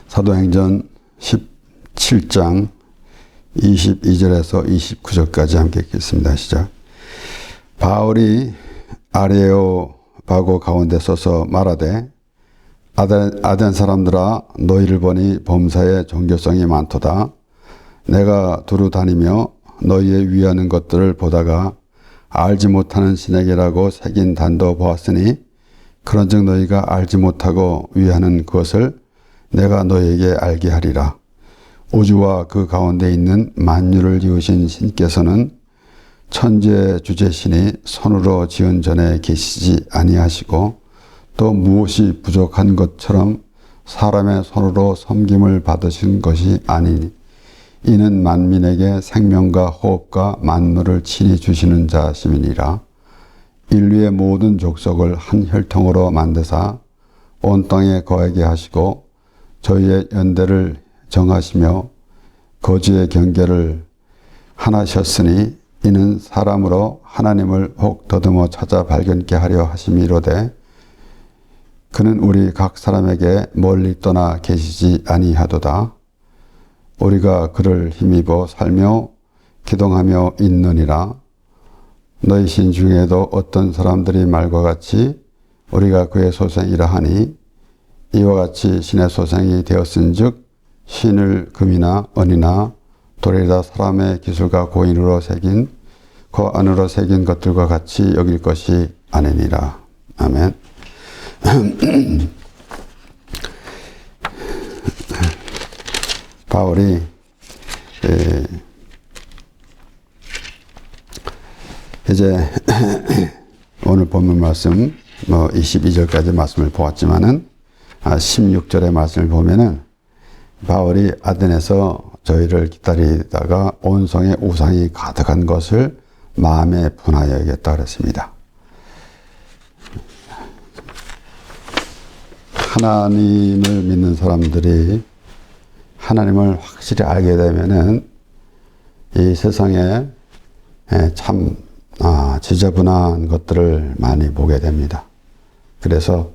사도행전 17장 22절에서 29절까지 함께 읽겠습니다. 시작. 바울이 아레오바고 가운데 서서 말하되 아덴 사람들아 너희를 보니 범사에 종교성이 많도다. 내가 두루 다니며 너희의 위하는 것들을 보다가 알지 못하는 신에게라고 새긴 단도 보았으니 그런즉 너희가 알지 못하고 위하는 그것을 내가 너희에게 알게 하리라. 우주와 그 가운데 있는 만유를 지으신 신께서는 천지의 주제신이 손으로 지은 전에 계시지 아니하시고 또 무엇이 부족한 것처럼 사람의 손으로 섬김을 받으신 것이 아니니 이는 만민에게 생명과 호흡과 만물을 친히 주시는 자심이니라. 인류의 모든 족속을 한 혈통으로 만드사 온 땅에 거하게 하시고 저희의 연대를 정하시며 거주의 경계를 하나셨으니 이는 사람으로 하나님을 혹 더듬어 찾아 발견케 하려 하심이로되 그는 우리 각 사람에게 멀리 떠나 계시지 아니하도다. 우리가 그를 힘입어 살며 기동하며 있느니라. 너희 신 중에도 어떤 사람들이 말과 같이 우리가 그의 소생이라 하니 이와 같이 신의 소생이 되었은즉 신을 금이나 은이나 돌이다 사람의 기술과 고인으로 새긴 그 안으로 새긴 것들과 같이 여길 것이 아니니라. 아멘. 바울이 이제 오늘 본문 말씀 22절까지 말씀을 보았지만은 16절의 말씀을 보면은 바울이 아덴에서 저희를 기다리다가 온성에 우상이 가득한 것을 마음에 분하여 여겼다 그랬습니다. 하나님을 믿는 사람들이 하나님을 확실히 알게 되면은 이 세상에 참 지저분한 것들을 많이 보게 됩니다. 그래서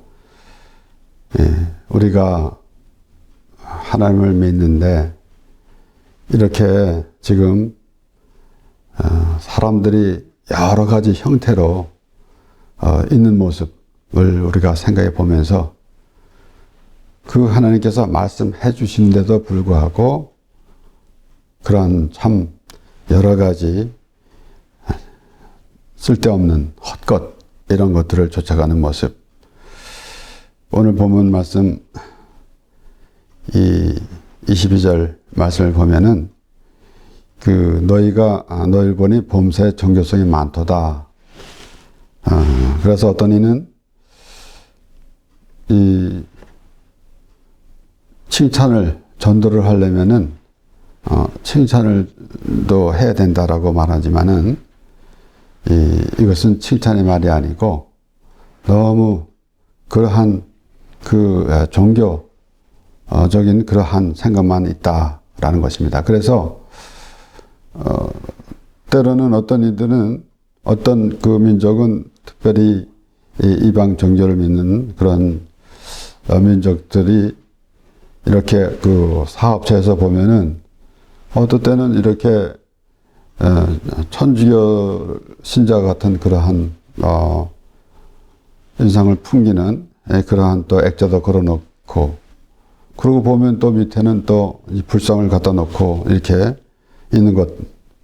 우리가 하나님을 믿는데 이렇게 지금 사람들이 여러 가지 형태로 있는 모습을 우리가 생각해 보면서 그 하나님께서 말씀해 주시는데도 불구하고 그런 참 여러 가지 쓸데없는 헛것 이런 것들을 쫓아가는 모습. 오늘 본문 말씀 이 22절 말씀을 보면은 너희를 보니 범사에 종교성이 많도다. 그래서 어떤 이는 이 전도를 하려면은 칭찬을 또 해야 된다라고 말하지만은 이것은 칭찬의 말이 아니고 너무 그러한 종교적인 그러한 생각만 있다라는 것입니다. 그래서 때로는 어떤 이들은 어떤 그 민족은 특별히 이방 종교를 믿는 그런 민족들이 이렇게 그 사업체에서 보면은 어떨 때는 이렇게 천주교 신자 같은 그러한 인상을 풍기는 그러한 또 액자도 걸어놓고 그러고 보면 또 밑에는 또 이 불상을 갖다 놓고 이렇게 있는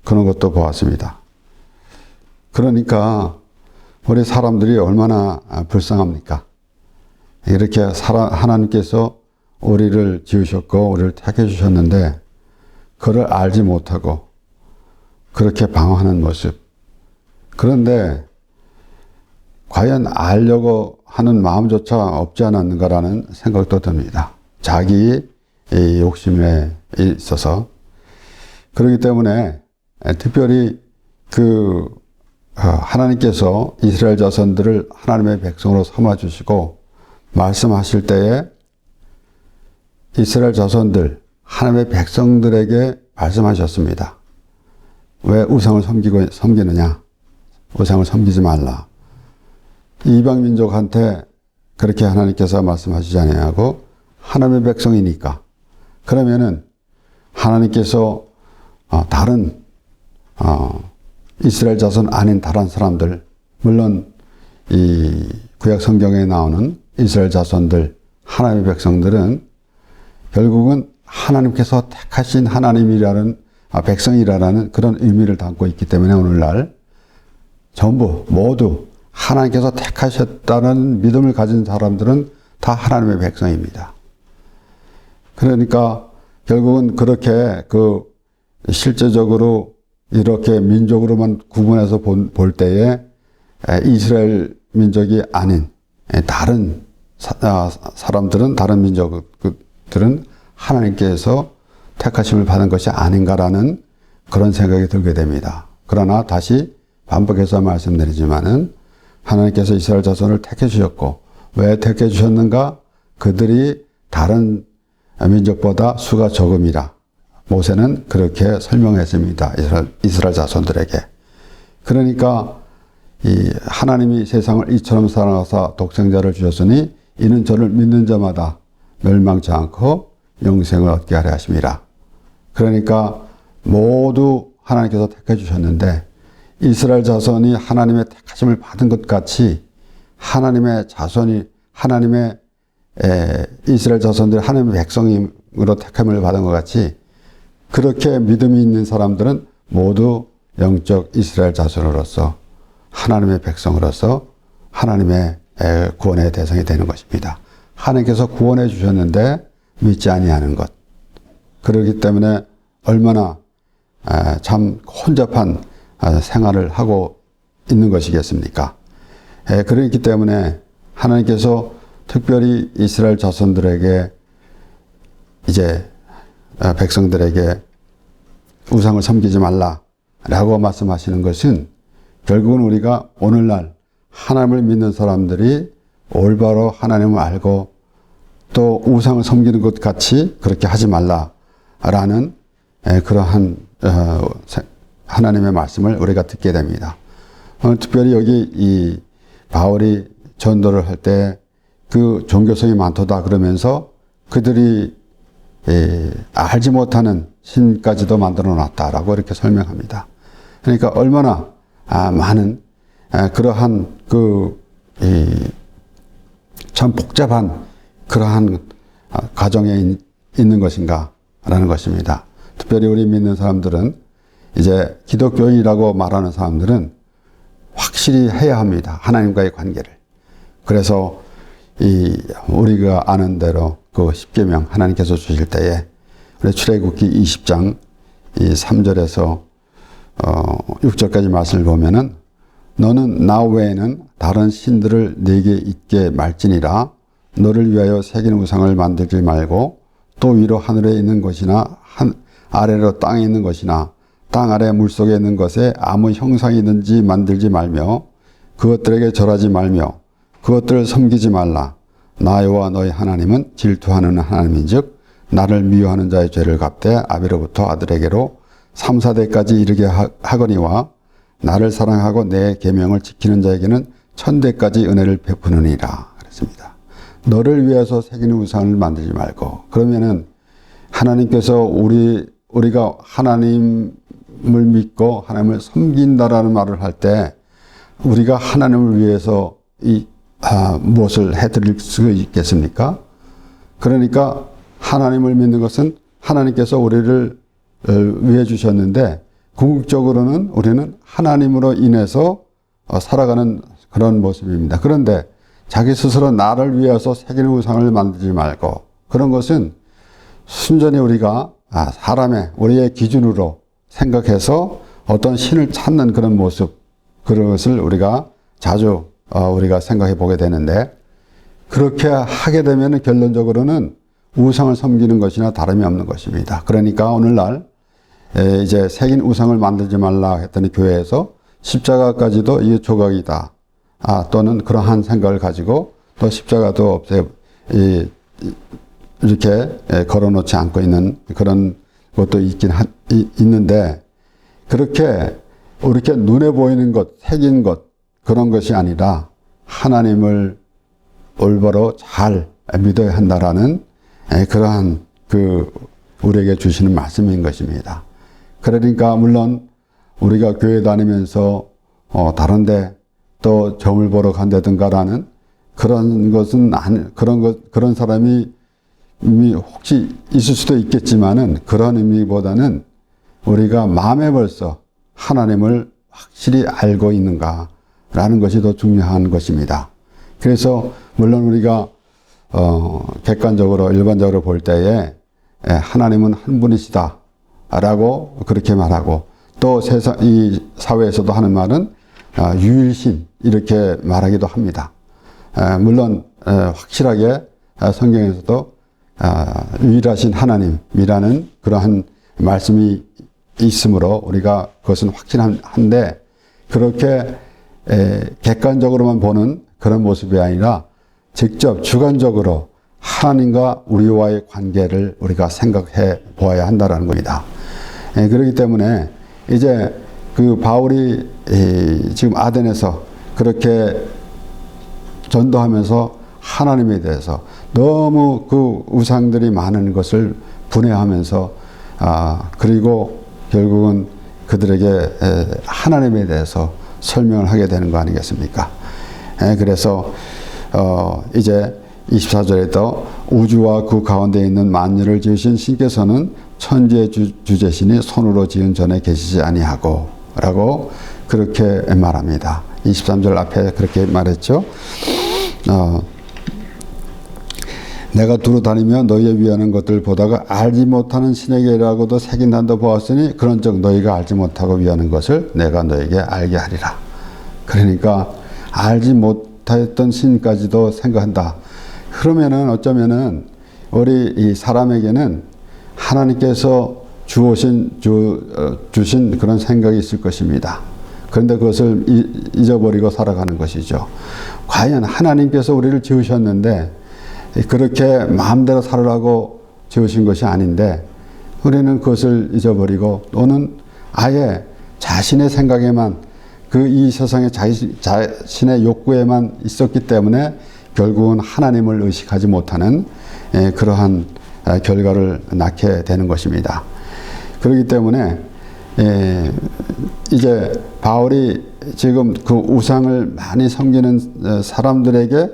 그런 것도 보았습니다. 그러니까 우리 사람들이 얼마나 불쌍합니까? 이렇게 하나님께서 우리를 지으셨고 우리를 택해 주셨는데 그를 알지 못하고 그렇게 방황하는 모습. 그런데 과연 알려고 하는 마음조차 없지 않았는가라는 생각도 듭니다. 자기 욕심에 있어서. 그렇기 때문에 특별히 하나님께서 이스라엘 자손들을 하나님의 백성으로 삼아주시고 말씀하실 때에 이스라엘 자손들, 하나님의 백성들에게 말씀하셨습니다. 왜 우상을 섬기느냐? 우상을 섬기지 말라. 이방 민족한테 그렇게 하나님께서 말씀하시지 아니하고 하나님의 백성이니까 그러면은 하나님께서 다른 이스라엘 자손 아닌 다른 사람들, 물론 이 구약 성경에 나오는 이스라엘 자손들, 하나님의 백성들은 결국은 하나님께서 택하신 하나님이라는 백성이라는 그런 의미를 담고 있기 때문에 오늘날 전부 모두 하나님께서 택하셨다는 믿음을 가진 사람들은 다 하나님의 백성입니다. 그러니까 결국은 그렇게 실제적으로 이렇게 민족으로만 구분해서 볼 때에 이스라엘 민족이 아닌 다른 사람들은, 다른 민족들은 하나님께서 택하심을 받은 것이 아닌가라는 그런 생각이 들게 됩니다. 그러나 다시 반복해서 말씀드리지만은 하나님께서 이스라엘 자손을 택해 주셨고, 왜 택해 주셨는가? 그들이 다른 민족보다 수가 적음이라 모세는 그렇게 설명했습니다. 이스라엘 자손들에게. 그러니까 이 하나님이 세상을 이처럼 사랑하사 독생자를 주셨으니 이는 저를 믿는 자마다 멸망치 않고 영생을 얻게 하려 하심이라. 그러니까 모두 하나님께서 택해 주셨는데 이스라엘 자손이 하나님의 택하심을 받은 것 같이 하나님의 자손이 이스라엘 자손들이 하나님의 백성으로 택함을 받은 것 같이 그렇게 믿음이 있는 사람들은 모두 영적 이스라엘 자손으로서 하나님의 백성으로서 하나님의 구원의 대상이 되는 것입니다. 하나님께서 구원해 주셨는데 믿지 아니하는 것. 그렇기 때문에 얼마나 참 혼잡한 생활을 하고 있는 것이겠습니까? 그렇기 때문에 하나님께서 특별히 이스라엘 자손들에게 이제 백성들에게 우상을 섬기지 말라라고 말씀하시는 것은 결국은 우리가 오늘날 하나님을 믿는 사람들이 올바로 하나님을 알고 또 우상을 섬기는 것 같이 그렇게 하지 말라라는 그러한 하나님의 말씀을 우리가 듣게 됩니다. 특별히 여기 이 바울이 전도를 할 때 그 종교성이 많도다 그러면서 그들이 알지 못하는 신까지도 만들어 놨다라고 이렇게 설명합니다. 그러니까 얼마나 많은 그러한 참 복잡한 그러한 가정에 있는 것인가라는 것입니다. 특별히 우리 믿는 사람들은 이제 기독교인이라고 말하는 사람들은 확실히 해야 합니다. 하나님과의 관계를. 그래서 우리가 아는 대로 그 십계명 하나님께서 주실 때에 우리 출애굽기 20장 3절에서 6절까지 말씀을 보면은 너는 나 외에는 다른 신들을 네게 있게 말지니라. 너를 위하여 새긴 우상을 만들지 말고 또 위로 하늘에 있는 것이나 아래로 땅에 있는 것이나 땅 아래 물속에 있는 것에 아무 형상이든지 만들지 말며 그것들에게 절하지 말며 그것들을 섬기지 말라. 나 여호와 너희 하나님은 질투하는 하나님인즉 나를 미워하는 자의 죄를 갚되 아비로부터 아들에게로 3, 4대까지 이르게 하거니와 나를 사랑하고 내 계명을 지키는 자에게는 1000대까지 은혜를 베푸느니라 그랬습니다. 너를 위해서 새기는 우상을 만들지 말고, 그러면은 하나님께서 우리가 하나님을 믿고 하나님을 섬긴다라는 말을 할 때 우리가 하나님을 위해서 무엇을 해드릴 수 있겠습니까? 그러니까 하나님을 믿는 것은 하나님께서 우리를 위해 주셨는데 궁극적으로는 우리는 하나님으로 인해서 살아가는 그런 모습입니다. 그런데 자기 스스로 나를 위해서 새기는 우상을 만들지 말고, 그런 것은 순전히 우리가 우리의 기준으로 생각해서 어떤 신을 찾는 그런 모습, 그것을 우리가 자주 우리가 생각해 보게 되는데, 그렇게 하게 되면 결론적으로는 우상을 섬기는 것이나 다름이 없는 것입니다. 그러니까 오늘날 이제 새긴 우상을 만들지 말라 했더니 교회에서 십자가까지도 이게 조각이다. 또는 그러한 생각을 가지고 또 십자가도 이렇게 걸어놓지 않고 있는 그런 것도 있는데, 그렇게 이렇게 눈에 보이는 것, 새긴 것, 그런 것이 아니라 하나님을 올바로 잘 믿어야 한다라는 그러한 우리에게 주시는 말씀인 것입니다. 그러니까 물론 우리가 교회 다니면서 다른데 또 점을 보러 간다든가라는 그런 것은 그런 사람이 혹시 있을 수도 있겠지만은 그런 의미보다는 우리가 마음에 벌써 하나님을 확실히 알고 있는가라는 것이 더 중요한 것입니다. 그래서 물론 우리가 객관적으로 일반적으로 볼 때에 하나님은 한 분이시다라고 그렇게 말하고 또 이 사회에서도 하는 말은 유일신 이렇게 말하기도 합니다. 물론 확실하게 성경에서도 유일하신 하나님이라는 그러한 말씀이 있으므로 우리가 그것은 확실한데 그렇게 객관적으로만 보는 그런 모습이 아니라 직접 주관적으로 하나님과 우리와의 관계를 우리가 생각해 보아야 한다는 겁니다. 그렇기 때문에 이제 그 바울이 지금 아덴에서 그렇게 전도하면서 하나님에 대해서 너무 그 우상들이 많은 것을 분해하면서 그리고 결국은 그들에게 하나님에 대해서 설명을 하게 되는 거 아니겠습니까? 그래서 이제 24절에도 우주와 그 가운데 있는 만유를 지으신 신께서는 천지의 주제시니 손으로 지은 전에 계시지 아니하고 라고 그렇게 말합니다. 23절 앞에 그렇게 말했죠. 내가 두루 다니며 너희에 위하는 것들을 보다가 알지 못하는 신에게라고도 새긴 단도 보았으니 그런즉 너희가 알지 못하고 위하는 것을 내가 너에게 알게 하리라. 그러니까 알지 못했던 신까지도 생각한다. 그러면은 어쩌면은 우리 이 사람에게는 하나님께서 주신 그런 생각이 있을 것입니다. 그런데 그것을 잊어버리고 살아가는 것이죠. 과연 하나님께서 우리를 지으셨는데 그렇게 마음대로 살으라고 지으신 것이 아닌데 우리는 그것을 잊어버리고 또는 아예 자신의 생각에만 이 세상의 자신의 욕구에만 있었기 때문에 결국은 하나님을 의식하지 못하는 그러한 결과를 낳게 되는 것입니다. 그렇기 때문에 이제 바울이 지금 그 우상을 많이 섬기는 사람들에게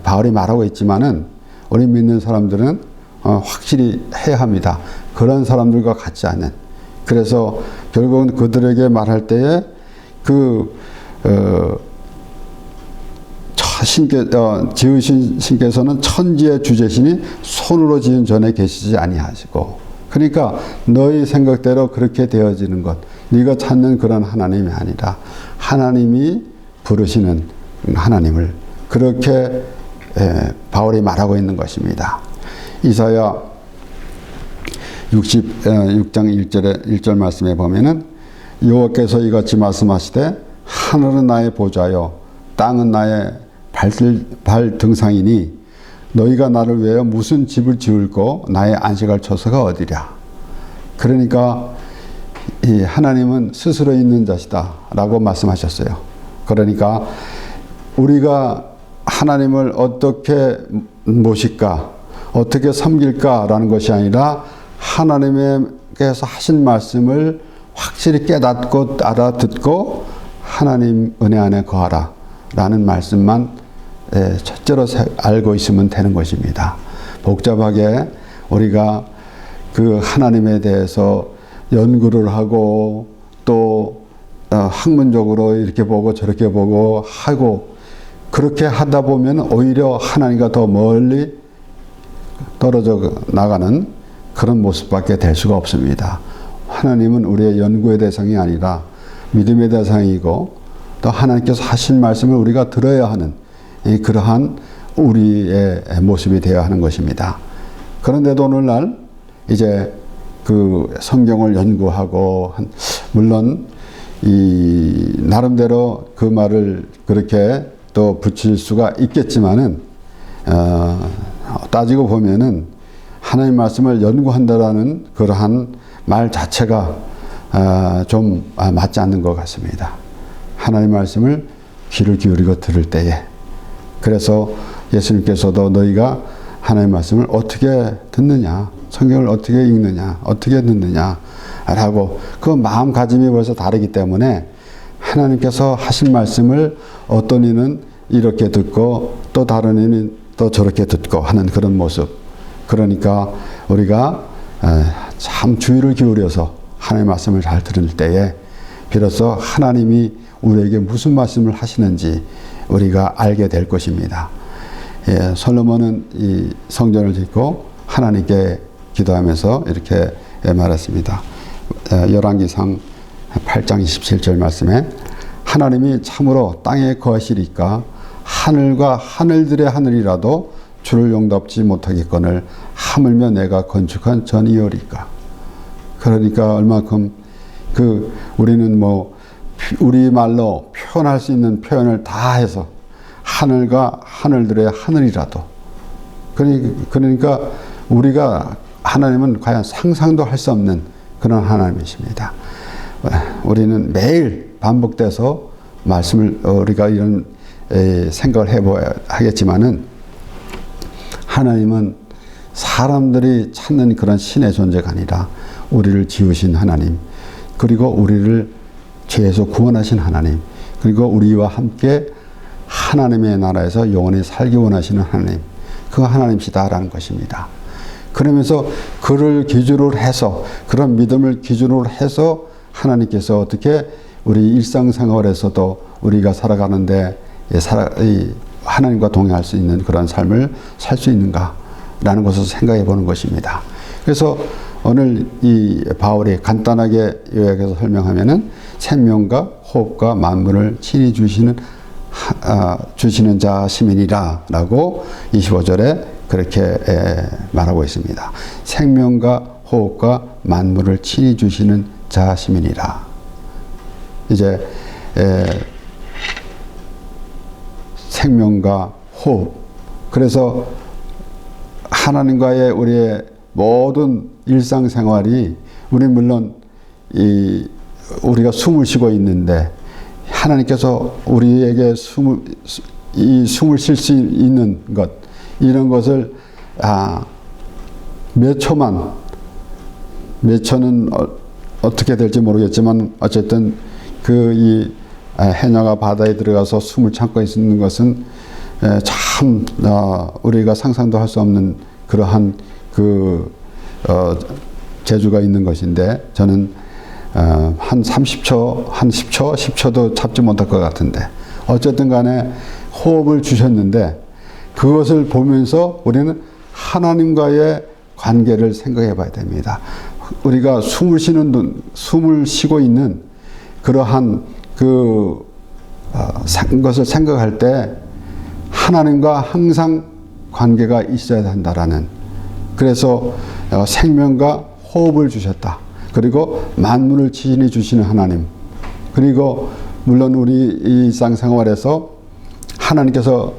바울이 말하고 있지만은 우리 믿는 사람들은 확실히 해야 합니다. 그런 사람들과 같지 않은. 그래서 결국은 그들에게 말할 때에 지으신 신께서는 천지의 주제시니 손으로 지은 전에 계시지 아니하시고, 그러니까 너희 생각대로 그렇게 되어지는 것, 네가 찾는 그런 하나님이 아니라 하나님이 부르시는 하나님을 그렇게 바울이 말하고 있는 것입니다. 이사야 66장 1절 말씀에 보면은 여호와께서 이같이 말씀하시되 하늘은 나의 보좌요 땅은 나의 발 등상이니 너희가 나를 위하여 무슨 집을 지을고 나의 안식할 처소가 어디랴. 그러니까 이 하나님은 스스로 있는 자시다 라고 말씀하셨어요. 그러니까 우리가 하나님을 어떻게 모실까, 어떻게 섬길까 라는 것이 아니라 하나님께서 하신 말씀을 확실히 깨닫고 알아듣고 하나님 은혜 안에 거하라 라는 말씀만 첫째로 알고 있으면 되는 것입니다. 복잡하게 우리가 그 하나님에 대해서 연구를 하고 또 학문적으로 이렇게 보고 저렇게 보고 하고 그렇게 하다 보면 오히려 하나님과 더 멀리 떨어져 나가는 그런 모습밖에 될 수가 없습니다. 하나님은 우리의 연구의 대상이 아니라 믿음의 대상이고 또 하나님께서 하신 말씀을 우리가 들어야 하는 그러한 우리의 모습이 되어야 하는 것입니다. 그런데도 오늘날 이제 그 성경을 연구하고 물론 이 나름대로 그 말을 그렇게 또 붙일 수가 있겠지만은 따지고 보면은 하나님 말씀을 연구한다라는 그러한 말 자체가 좀 맞지 않는 것 같습니다. 하나님 말씀을 귀를 기울이고 들을 때에, 그래서 예수님께서도 너희가 하나님 말씀을 어떻게 듣느냐, 성경을 어떻게 읽느냐, 어떻게 듣느냐라고 그 마음가짐이 벌써 다르기 때문에 하나님께서 하신 말씀을 어떤 이는 이렇게 듣고 또 다른 이는 또 저렇게 듣고 하는 그런 모습. 그러니까 우리가 참 주의를 기울여서 하나님의 말씀을 잘 들을 때에 비로소 하나님이 우리에게 무슨 말씀을 하시는지 우리가 알게 될 것입니다. 예, 솔로몬은 이 성전을 짓고 하나님께 기도하면서 이렇게 말했습니다. 열왕기상 8장 27절 말씀에 하나님이 참으로 땅에 거하시리까 하늘과 하늘들의 하늘이라도 주를 용납지 못하겠거늘 하물며 내가 건축한 전이오리까. 그러니까 얼마큼 우리는 뭐 우리말로 표현할 수 있는 표현을 다 해서 하늘과 하늘들의 하늘이라도 그러니까 우리가 하나님은 과연 상상도 할 수 없는 그런 하나님이십니다. 우리는 매일 반복돼서 말씀을 우리가 이런 생각을 해봐야 하겠지만은 하나님은 사람들이 찾는 그런 신의 존재가 아니라 우리를 지으신 하나님, 그리고 우리를 죄에서 구원하신 하나님, 그리고 우리와 함께 하나님의 나라에서 영원히 살기 원하시는 하나님, 그 하나님이시다라는 것입니다. 그러면서 그를 기준으로 해서, 그런 믿음을 기준으로 해서 하나님께서 어떻게 우리 일상생활에서도 우리가 살아가는데 하나님과 동행할 수 있는 그런 삶을 살 수 있는가라는 것을 생각해 보는 것입니다. 그래서 오늘 이 바울이 간단하게 요약해서 설명하면은 생명과 호흡과 만물을 친히 주시는 자 시민이라 라고 25절에 그렇게 말하고 있습니다. 생명과 호흡과 만물을 친히 주시는 자 시민이라. 이제 생명과 호흡. 그래서 하나님과의 우리의 모든 일상생활이 우리 물론 우리가 숨을 쉬고 있는데 하나님께서 우리에게 숨을 쉴 수 있는 것, 이런 것을 몇 초는 어떻게 될지 모르겠지만 어쨌든 이 해녀가 바다에 들어가서 숨을 참고 있는 것은 참 우리가 상상도 할 수 없는 그러한 재주가 있는 것인데 저는 한 30초, 한 10초도 잡지 못할 것 같은데 어쨌든 간에 호흡을 주셨는데 그것을 보면서 우리는 하나님과의 관계를 생각해 봐야 됩니다. 우리가 숨을 쉬고 있는 그러한 것을 생각할 때 하나님과 항상 관계가 있어야 한다라는, 그래서 생명과 호흡을 주셨다. 그리고 만물을 친히 주시는 하나님, 그리고 물론 우리 일상생활에서 하나님께서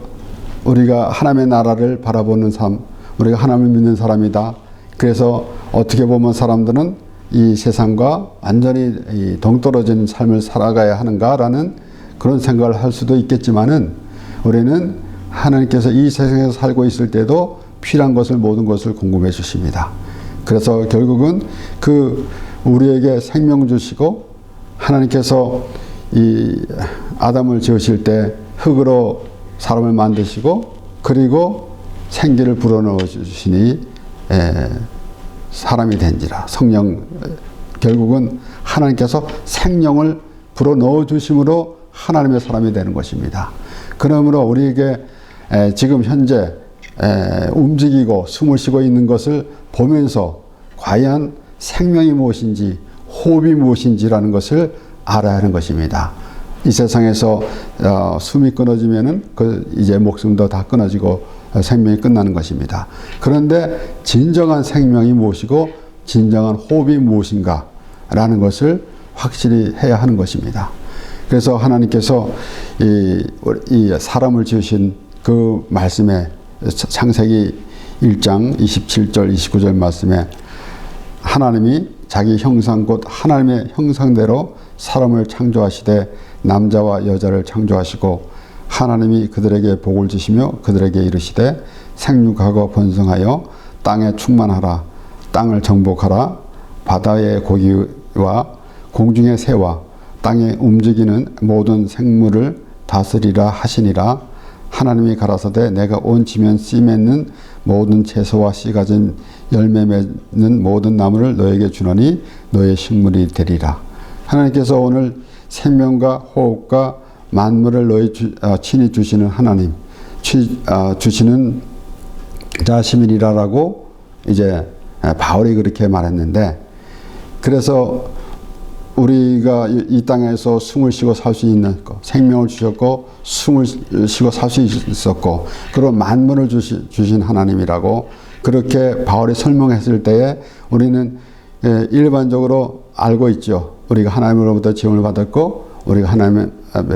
우리가 하나님의 나라를 바라보는 삶, 우리가 하나님을 믿는 사람이다. 그래서 어떻게 보면 사람들은 이 세상과 완전히 동떨어진 삶을 살아가야 하는가라는 그런 생각을 할 수도 있겠지만은 우리는 하나님께서 이 세상에서 살고 있을 때도 필요한 것을 모든 것을 공급해 주십니다. 그래서 결국은 우리에게 생명 주시고 하나님께서 이 아담을 지으실 때 흙으로 사람을 만드시고 그리고 생기를 불어넣어 주시니 사람이 된지라. 성령, 결국은 하나님께서 생명을 불어넣어 주심으로 하나님의 사람이 되는 것입니다. 그러므로 우리에게 지금 현재 움직이고 숨을 쉬고 있는 것을 보면서 과연 생명이 무엇인지 호흡이 무엇인지라는 것을 알아야 하는 것입니다. 이 세상에서 숨이 끊어지면은 이제 목숨도 다 끊어지고 생명이 끝나는 것입니다. 그런데 진정한 생명이 무엇이고 진정한 호흡이 무엇인가라는 것을 확실히 해야 하는 것입니다. 그래서 하나님께서 이 사람을 지으신 그 말씀에 창세기 1장 27절 29절 말씀에 하나님이 자기 형상 곧 하나님의 형상대로 사람을 창조하시되 남자와 여자를 창조하시고 하나님이 그들에게 복을 주시며 그들에게 이르시되 생육하고 번성하여 땅에 충만하라 땅을 정복하라. 바다의 고기와 공중의 새와 땅에 움직이는 모든 생물을 다스리라 하시니라. 하나님이 가라사대 내가 온 지면 씨 맺는 모든 채소와 씨 가진 열매 맺는 모든 나무를 너에게 주노니 너의 식물이 되리라. 하나님께서 오늘 생명과 호흡과 만물을 너희 친히 주시는 하나님, 주시는 자심이라고 이제 바울이 그렇게 말했는데, 그래서 우리가 이 땅에서 숨을 쉬고 살 수 있는 것, 생명을 주셨고 숨을 쉬고 살 수 있었고 그런 만물을 주신 하나님이라고 그렇게 바울이 설명했을 때에 우리는 일반적으로 알고 있죠. 우리가 하나님으로부터 지원을 받았고 우리가 하나님의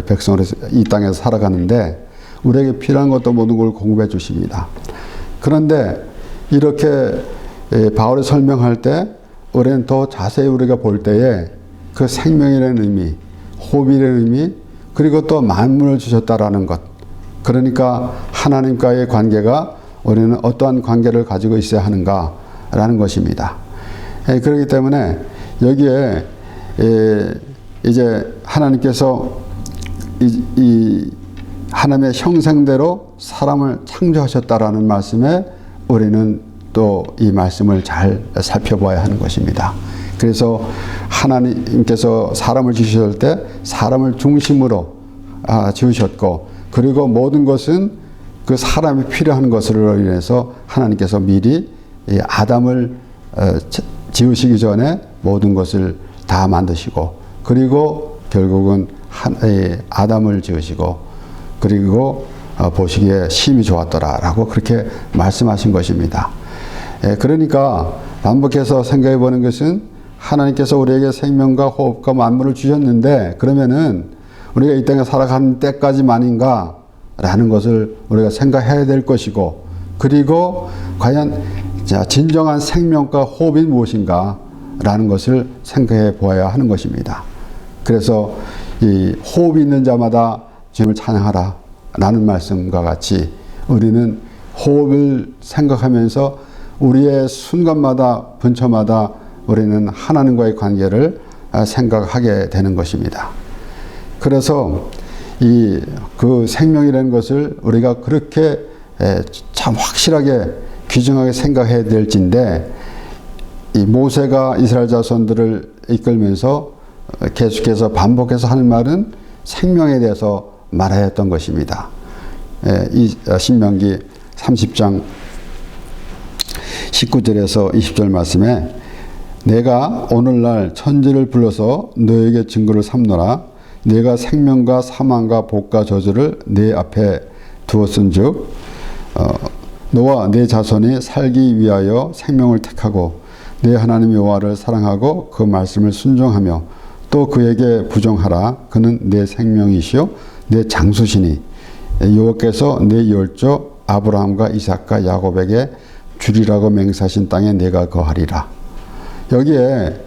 백성으로 이 땅에서 살아가는데 우리에게 필요한 것도 모든 걸 공급해 주십니다. 그런데 이렇게 바울이 설명할 때 우리는 더 자세히 우리가 볼 때에 그 생명이라는 의미, 호흡이라는 의미, 그리고 또 만물을 주셨다라는 것. 그러니까 하나님과의 관계가 우리는 어떠한 관계를 가지고 있어야 하는가라는 것입니다. 그렇기 때문에 여기에 이제 하나님께서 이 하나님의 형상대로 사람을 창조하셨다라는 말씀에 우리는 또 이 말씀을 잘 살펴봐야 하는 것입니다. 그래서 하나님께서 사람을 지으실 때 사람을 중심으로 지으셨고, 그리고 모든 것은 그 사람이 필요한 것으로 인해서 하나님께서 미리 아담을 지으시기 전에 모든 것을 다 만드시고, 그리고 결국은 아담을 지으시고, 그리고 보시기에 심히 좋았더라라고 그렇게 말씀하신 것입니다. 그러니까 반복해서 생각해 보는 것은 하나님께서 우리에게 생명과 호흡과 만물을 주셨는데 그러면은 우리가 이 땅에 살아가는 때까지만인가 라는 것을 우리가 생각해야 될 것이고, 그리고 과연 진정한 생명과 호흡이 무엇인가 라는 것을 생각해 보아야 하는 것입니다. 그래서 이 호흡이 있는 자마다 주님을 찬양하라 라는 말씀과 같이 우리는 호흡을 생각하면서 우리의 순간마다 분초마다 우리는 하나님과의 관계를 생각하게 되는 것입니다. 그래서 그 생명이라는 것을 우리가 그렇게 참 확실하게 귀중하게 생각해야 될진데, 이 모세가 이스라엘 자손들을 이끌면서 계속해서 반복해서 하는 말은 생명에 대해서 말하였던 것입니다. 이 신명기 30장 19절에서 20절 말씀에 내가 오늘날 천지를 불러서 너에게 증거를 삼노라. 내가 생명과 사망과 복과 저주를 내 앞에 두었은즉 너와 내 자손이 살기 위하여 생명을 택하고 내 하나님 여호와를 사랑하고 그 말씀을 순종하며 또 그에게 부정하라. 그는 내 생명이시요 내 장수시니 여호와께서 내 열조 아브라함과 이삭과 야곱에게 주리라고 맹세하신 땅에 내가 거하리라. 여기에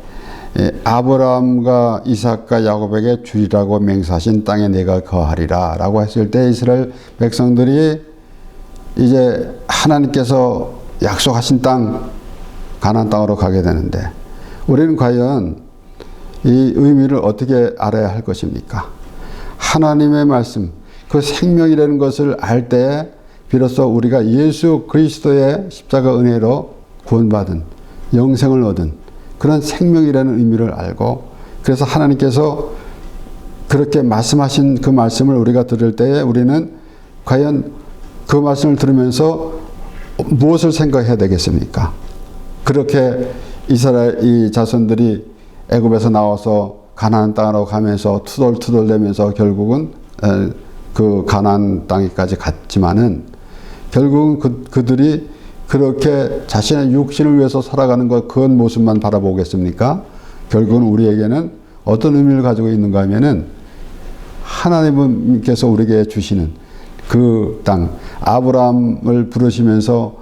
아브라함과 이삭과 야곱에게 주리라고 맹세하신 땅에 내가 거하리라 라고 했을 때 이스라엘 백성들이 이제 하나님께서 약속하신 땅 가나안 땅으로 가게 되는데 우리는 과연 이 의미를 어떻게 알아야 할 것입니까? 하나님의 말씀, 그 생명이라는 것을 알 때 비로소 우리가 예수 그리스도의 십자가 은혜로 구원받은 영생을 얻은 그런 생명이라는 의미를 알고, 그래서 하나님께서 그렇게 말씀하신 그 말씀을 우리가 들을 때에 우리는 과연 그 말씀을 들으면서 무엇을 생각해야 되겠습니까? 그렇게 이스라엘 이 자손들이 애굽에서 나와서 가나안 땅으로 가면서 투덜투덜대면서 결국은 그 가나안 땅에까지 갔지만은 결국은 그들이 그렇게 자신의 육신을 위해서 살아가는 것, 그 모습만 바라보겠습니까? 결국은 우리에게는 어떤 의미를 가지고 있는가 하면은 하나님께서 우리에게 주시는 그 땅, 아브라함을 부르시면서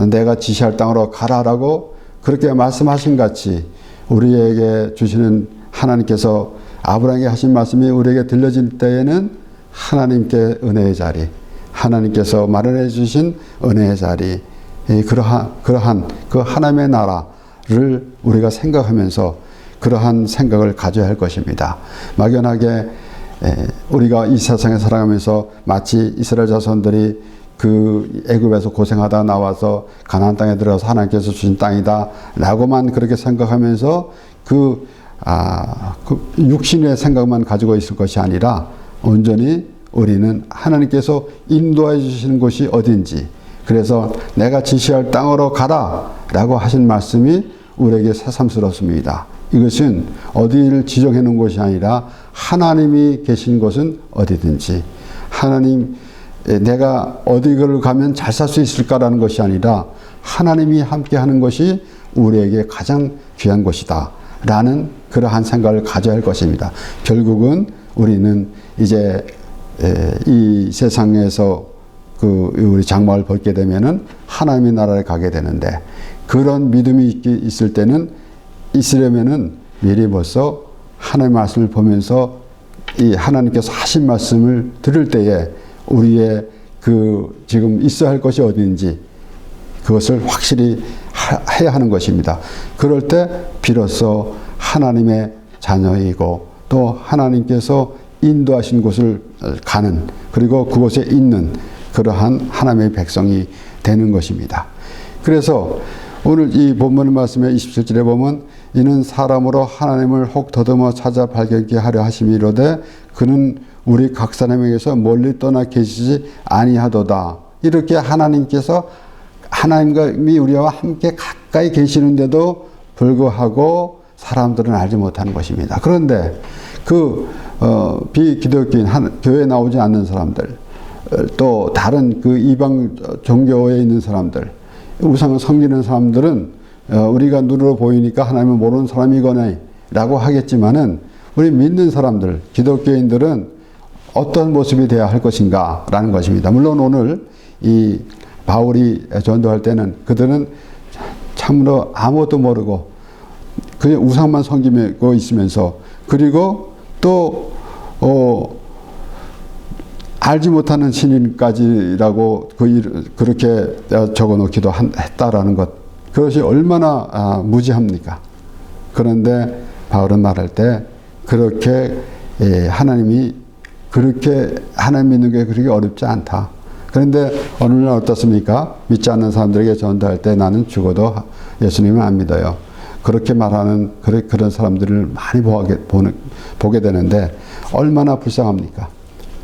내가 지시할 땅으로 가라라고 그렇게 말씀하신 같이 우리에게 주시는 하나님께서 아브라함에게 하신 말씀이 우리에게 들려질 때에는 하나님께 은혜의 자리, 하나님께서 마련해 주신 은혜의 자리, 그러한 그 하나님의 나라, 우리가 생각하면서 그러한 생각을 가져야 할 것입니다. 막연하게 우리가 이 세상에 살아가면서 마치 이스라엘 자손들이 그 애굽에서 고생하다 나와서 가나안 땅에 들어가서 하나님께서 주신 땅이다 라고만 그렇게 생각하면서 그 육신의 생각만 가지고 있을 것이 아니라 온전히 우리는 하나님께서 인도해 주시는 곳이 어딘지, 그래서 내가 지시할 땅으로 가라 라고 하신 말씀이 우리에게 새삼스럽습니다. 이것은 어디를 지정해 놓은 것이 아니라 하나님이 계신 곳은 어디든지, 하나님 내가 어디를 가면 잘 살 수 있을까라는 것이 아니라 하나님이 함께 하는 것이 우리에게 가장 귀한 것이다 라는 그러한 생각을 가져야 할 것입니다. 결국은 우리는 이제 이 세상에서 우리 장막을 벗게 되면은 하나님의 나라에 가게 되는데, 그런 믿음이 있을 때는 있으려면은 미리 벌써 하나님의 말씀을 보면서 이 하나님께서 하신 말씀을 들을 때에 우리의 지금 있어야 할 것이 어디인지 그것을 확실히 해야 하는 것입니다. 그럴 때 비로소 하나님의 자녀이고 또 하나님께서 인도하신 곳을 가는, 그리고 그곳에 있는 그러한 하나님의 백성이 되는 것입니다. 그래서 오늘 이 본문 말씀의 27절에 보면 이는 사람으로 하나님을 혹 더듬어 찾아 발견케 하려 하심이로되 그는 우리 각 사람에게서 멀리 떠나 계시지 아니하도다. 이렇게 하나님이 우리와 함께 가까이 계시는데도 불구하고 사람들은 알지 못하는 것입니다. 그런데 비기독교인 교회에 나오지 않는 사람들, 또 다른 이방 종교에 있는 사람들, 우상을 섬기는 사람들은 우리가 눈으로 보이니까 하나님을 모르는 사람이거나 라고 하겠지만은, 우리 믿는 사람들, 기독교인들은 어떤 모습이 되어야 할 것인가 라는 것입니다. 물론 오늘 이 바울이 전도할 때는 그들은 참으로 아무것도 모르고 그냥 우상만 섬기고 있으면서, 그리고 또 알지 못하는 신인까지라고 그렇게 적어놓기도 했다라는 것, 그것이 얼마나 무지합니까? 그런데 바울은 말할 때 그렇게 하나님 믿는 게 그렇게 어렵지 않다. 그런데 어느 날 어떻습니까? 믿지 않는 사람들에게 전도할 때 나는 죽어도 예수님은 안 믿어요. 그렇게 말하는 그런 사람들을 많이 보게 되는데 얼마나 불쌍합니까?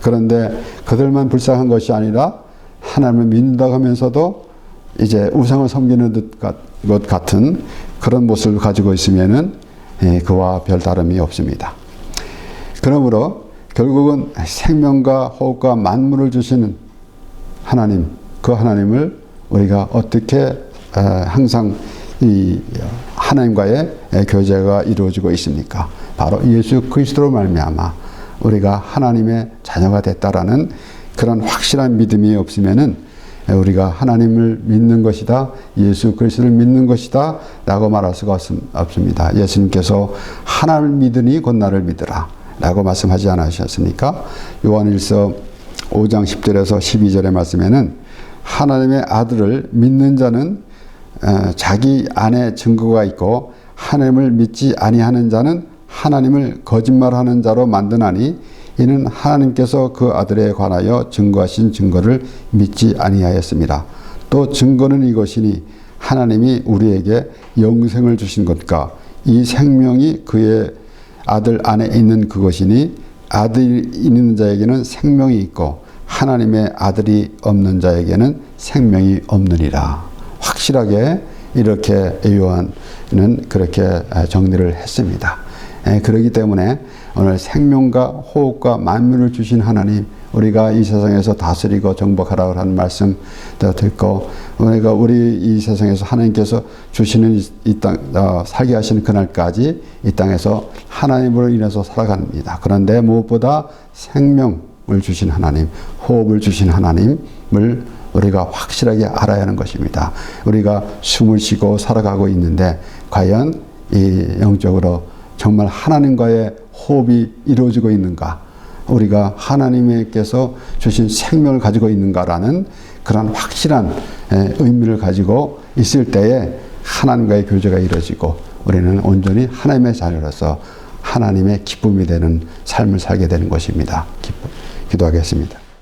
그런데 그들만 불쌍한 것이 아니라 하나님을 믿는다고 하면서도 이제 우상을 섬기는 것 같은 그런 모습을 가지고 있으면은 그와 별 다름이 없습니다. 그러므로 결국은 생명과 호흡과 만물을 주시는 하나님, 그 하나님을 우리가 어떻게 항상 이 하나님과의 교제가 이루어지고 있습니까? 바로 예수 그리스도로 말미암아 우리가 하나님의 자녀가 됐다라는 그런 확실한 믿음이 없으면은 우리가 하나님을 믿는 것이다, 예수 그리스도를 믿는 것이다 라고 말할 수가 없습니다. 예수님께서 하나님을 믿으니 곧 나를 믿으라 라고 말씀하지 않으셨습니까? 요한일서 5장 10절에서 12절의 말씀에는 하나님의 아들을 믿는 자는 자기 안에 증거가 있고 하나님을 믿지 아니하는 자는 하나님을 거짓말하는 자로 만드나니 이는 하나님께서 그 아들에 관하여 증거하신 증거를 믿지 아니하였습니다. 또 증거는 이것이니 하나님이 우리에게 영생을 주신 것과 이 생명이 그의 아들 안에 있는 그것이니 아들이 있는 자에게는 생명이 있고 하나님의 아들이 없는 자에게는 생명이 없느니라. 확실하게 이렇게 요한은 그렇게 정리를 했습니다. 그렇기 때문에 오늘 생명과 호흡과 만물을 주신 하나님, 우리가 이 세상에서 다스리고 정복하라고 하는 말씀도 듣고, 우리 이 세상에서 하나님께서 주시는 이 땅, 살게 하시는 그날까지 이 땅에서 하나님으로 인해서 살아갑니다. 그런데 무엇보다 생명을 주신 하나님, 호흡을 주신 하나님을 우리가 확실하게 알아야 하는 것입니다. 우리가 숨을 쉬고 살아가고 있는데 과연 이 영적으로 정말 하나님과의 호흡이 이루어지고 있는가, 우리가 하나님께서 주신 생명을 가지고 있는가라는 그런 확실한 의미를 가지고 있을 때에 하나님과의 교제가 이루어지고 우리는 온전히 하나님의 자녀로서 하나님의 기쁨이 되는 삶을 살게 되는 것입니다. 기도하겠습니다.